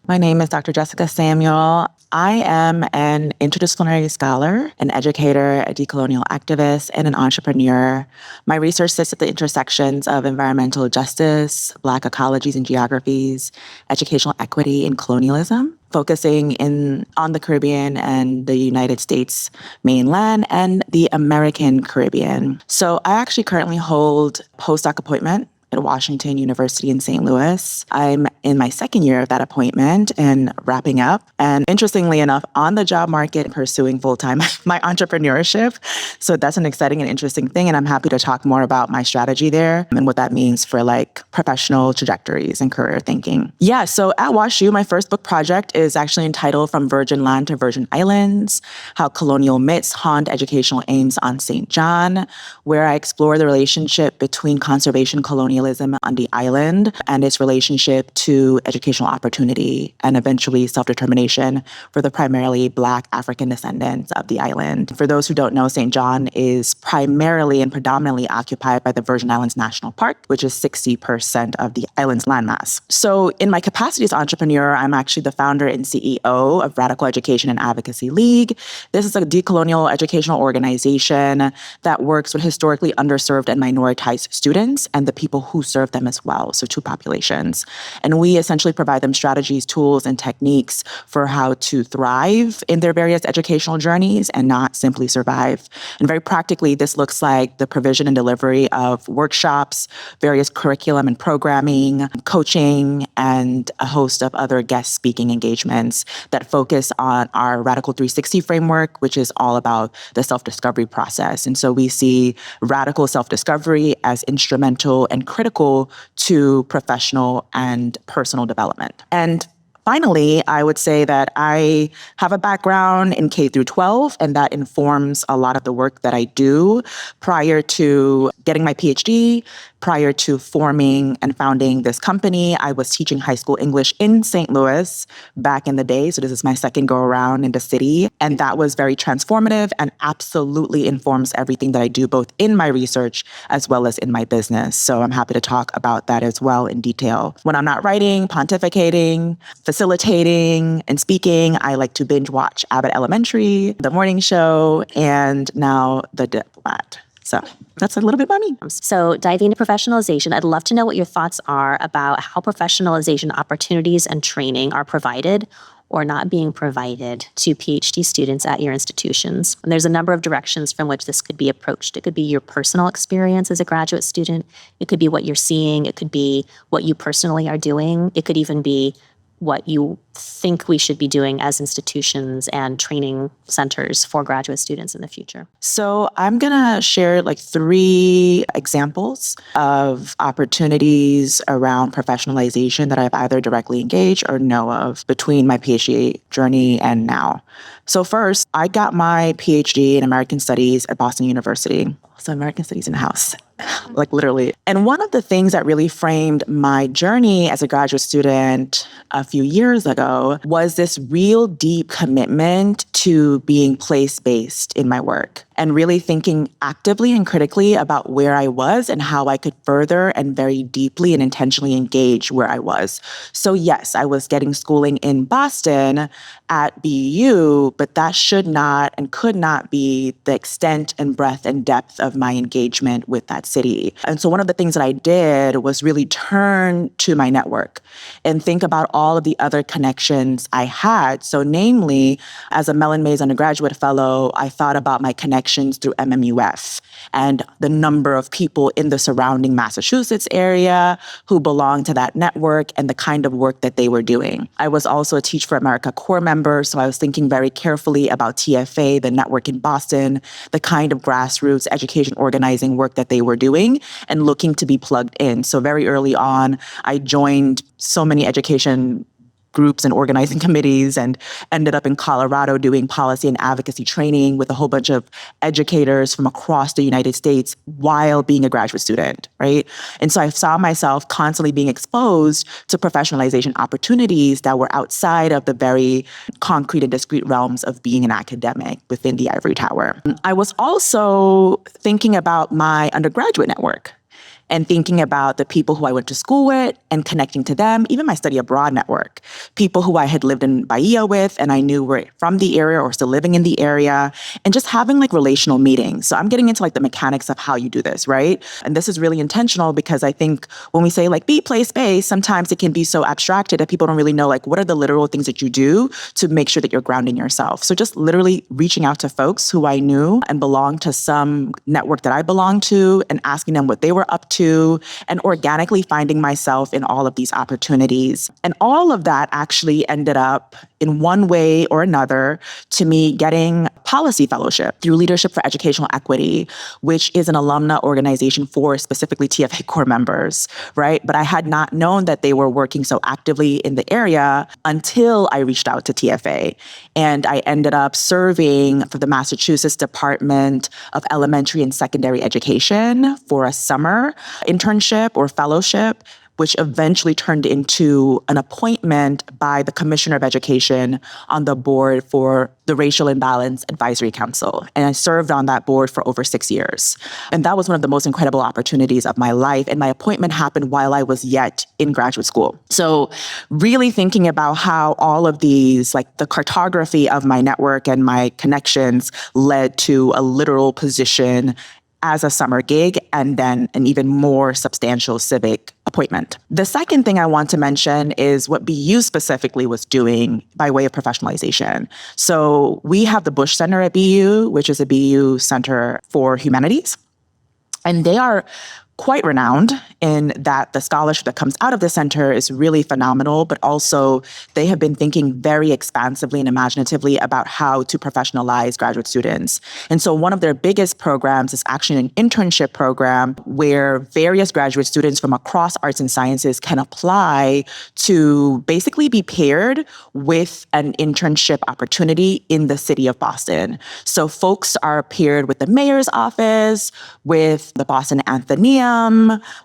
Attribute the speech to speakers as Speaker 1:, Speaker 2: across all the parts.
Speaker 1: My name is Dr. Jessica Samuel. I am an interdisciplinary scholar, an educator, a decolonial activist, and an entrepreneur. My research sits at the intersections of environmental justice, Black ecologies and geographies, educational equity, and colonialism, focusing on the Caribbean and the United States mainland and the American Caribbean. So I actually currently hold a postdoc appointment at Washington University in St. Louis. I'm in my second year of that appointment and wrapping up. And interestingly enough, on the job market, pursuing full-time my entrepreneurship. So that's an exciting and interesting thing. And I'm happy to talk more about my strategy there and what that means for professional trajectories and career thinking. Yeah, so at WashU, my first book project is actually entitled From Virgin Land to Virgin Islands: How Colonial Myths Haunt Educational Aims on St. John, where I explore the relationship between conservation colonialism on the island and its relationship to educational opportunity and eventually self-determination for the primarily Black African descendants of the island. For those who don't know, St. John is primarily and predominantly occupied by the Virgin Islands National Park, which is 60% of the island's landmass. So in my capacity as entrepreneur, I'm actually the founder and CEO of Radical Education and Advocacy League. This is a decolonial educational organization that works with historically underserved and minoritized students and the people who serve them as well, so two populations. And we essentially provide them strategies, tools, and techniques for how to thrive in their various educational journeys and not simply survive. And very practically, this looks like the provision and delivery of workshops, various curriculum and programming, coaching, and a host of other guest speaking engagements that focus on our Radical 360 framework, which is all about the self-discovery process. And so we see radical self-discovery as instrumental and critical to professional and personal development. And finally, I would say that I have a background in K through 12, and that informs a lot of the work that I do. Prior to getting my PhD, prior to forming and founding this company, I was teaching high school English in St. Louis back in the day. So this is my second go around in the city. And that was very transformative and absolutely informs everything that I do, both in my research as well as in my business. So I'm happy to talk about that as well in detail. When I'm not writing, pontificating, facilitating, and speaking, I like to binge watch Abbott Elementary, The Morning Show, and now The Diplomat. So that's a little bit about me.
Speaker 2: So diving into professionalization, I'd love to know what your thoughts are about how professionalization opportunities and training are provided or not being provided to PhD students at your institutions. And there's a number of directions from which this could be approached. It could be your personal experience as a graduate student. It could be what you're seeing. It could be what you personally are doing. It could even be what you think we should be doing as institutions and training centers for graduate students in the future.
Speaker 1: So I'm going to share 3 examples of opportunities around professionalization that I've either directly engaged or know of between my PhD journey and now. So first, I got my PhD in American Studies at Boston University. So American Studies in the house, literally. And one of the things that really framed my journey as a graduate student a few years ago was this real deep commitment to being place-based in my work and really thinking actively and critically about where I was and how I could further and very deeply and intentionally engage where I was. So yes, I was getting schooling in Boston at BU, but that should not and could not be the extent and breadth and depth of my engagement with that city. And so one of the things that I did was really turn to my network and think about all of the other connections I had. So namely, as a Mellon Mays undergraduate fellow, I thought about my connections through MMUF and the number of people in the surrounding Massachusetts area who belonged to that network and the kind of work that they were doing. I was also a Teach for America core member, so I was thinking very carefully about TFA, the network in Boston, the kind of grassroots education organizing work that they were doing and looking to be plugged in. So very early on, I joined so many education groups and organizing committees and ended up in Colorado doing policy and advocacy training with a whole bunch of educators from across the United States while being a graduate student, right? And so I saw myself constantly being exposed to professionalization opportunities that were outside of the very concrete and discrete realms of being an academic within the ivory tower. I was also thinking about my undergraduate network and thinking about the people who I went to school with and connecting to them, even my study abroad network, people who I had lived in Bahia with and I knew were from the area or still living in the area, and just having like relational meetings. So I'm getting into like the mechanics of how you do this, right? And this is really intentional because I think when we say like be, play, space, sometimes it can be so abstracted that people don't really know like what are the literal things that you do to make sure that you're grounding yourself. So just literally reaching out to folks who I knew and belonged to some network that I belonged to and asking them what they were up to and organically finding myself in all of these opportunities. And all of that actually ended up in one way or another to me getting policy fellowship through Leadership for Educational Equity, which is an alumna organization for specifically TFA core members, right? But I had not known that they were working so actively in the area until I reached out to TFA. And I ended up serving for the Massachusetts Department of Elementary and Secondary Education for a summer internship or fellowship, which eventually turned into an appointment by the Commissioner of Education on the board for the Racial Imbalance Advisory Council. And I served on that board for over 6 years. And that was one of the most incredible opportunities of my life. And my appointment happened while I was yet in graduate school. So really thinking about how all of these, like the cartography of my network and my connections led to a literal position as a summer gig and then an even more substantial civic appointment. The second thing I want to mention is what BU specifically was doing by way of professionalization. So we have the Bush Center at BU, which is a BU Center for Humanities. And they are quite renowned in that the scholarship that comes out of the center is really phenomenal, but also they have been thinking very expansively and imaginatively about how to professionalize graduate students. And so one of their biggest programs is actually an internship program where various graduate students from across arts and sciences can apply to basically be paired with an internship opportunity in the city of Boston. So folks are paired with the mayor's office, with the Boston Athenaeum,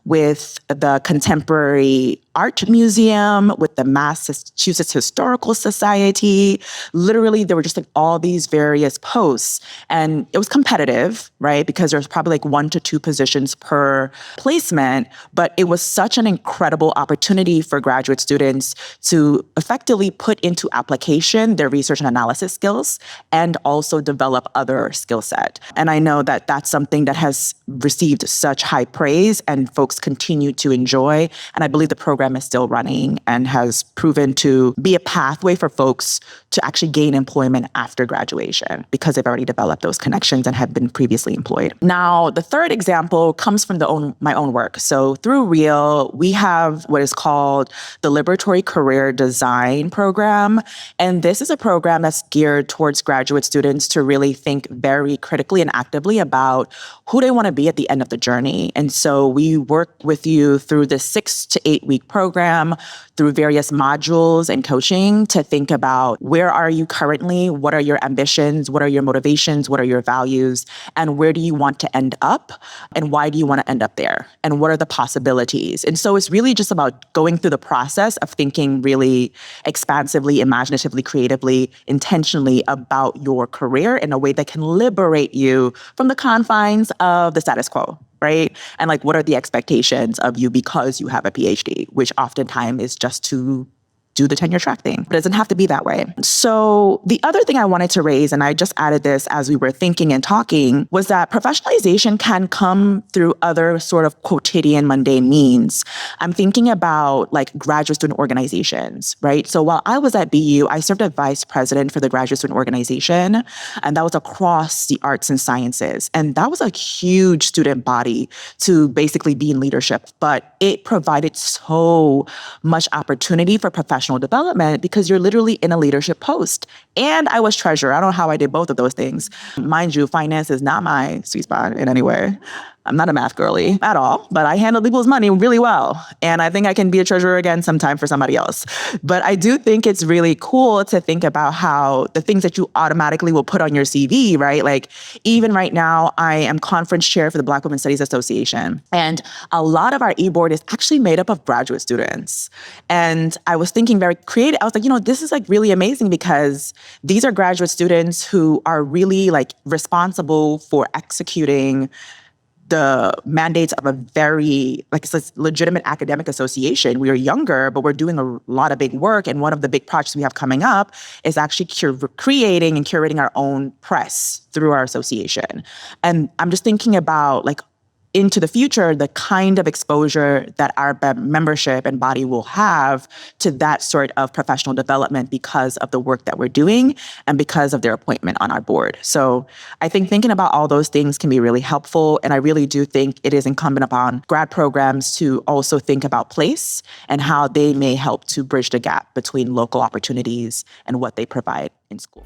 Speaker 1: with the Contemporary Art Museum, with the Massachusetts Historical Society. Literally, there were just like all these various posts. And it was competitive, right? Because there's probably like 1 to 2 positions per placement. But it was such an incredible opportunity for graduate students to effectively put into application their research and analysis skills and also develop other skill set. And I know that that's something that has received such high praise and folks continue to enjoy. And I believe the program is still running and has proven to be a pathway for folks to actually gain employment after graduation because they've already developed those connections and have been previously employed. Now, the third example comes from my own work. So through REAL, we have what is called the Liberatory Career Design Program. And this is a program that's geared towards graduate students to really think very critically and actively about who they want to be at the end of the journey. And so we work with you through this 6 to 8 week program through various modules and coaching to think about where are you currently, what are your ambitions, what are your motivations, what are your values, and where do you want to end up, and why do you want to end up there, and what are the possibilities. And so it's really just about going through the process of thinking really expansively, imaginatively, creatively, intentionally about your career in a way that can liberate you from the confines of the status quo. Right? And like, what are the expectations of you because you have a PhD, which oftentimes is just to do the tenure track thing. It doesn't have to be that way. So the other thing I wanted to raise, and I just added this as we were thinking and talking, was that professionalization can come through other sort of quotidian, mundane means. I'm thinking about like graduate student organizations, right? So while I was at BU, I served as vice president for the graduate student organization, and that was across the arts and sciences. And that was a huge student body to basically be in leadership, but it provided so much opportunity for professional development because you're literally in a leadership post. And I was treasurer. I don't know how I did both of those things. Mind you, finance is not my sweet spot in any way. I'm not a math girly at all, but I handle people's money really well. And I think I can be a treasurer again sometime for somebody else. But I do think it's really cool to think about how the things that you automatically will put on your CV, right? Like even right now, I am conference chair for the Black Women's Studies Association. And a lot of our e-board is actually made up of graduate students. And I was thinking very creative. I was like, this is like really amazing because these are graduate students who are really like responsible for executing the mandates of a very, like it's a legitimate academic association. We are younger, but we're doing a lot of big work. And one of the big projects we have coming up is actually creating and curating our own press through our association. And I'm just thinking about like into the future, the kind of exposure that our membership and body will have to that sort of professional development because of the work that we're doing and because of their appointment on our board. So I think thinking about all those things can be really helpful. And I really do think it is incumbent upon grad programs to also think about place and how they may help to bridge the gap between local opportunities and what they provide in school.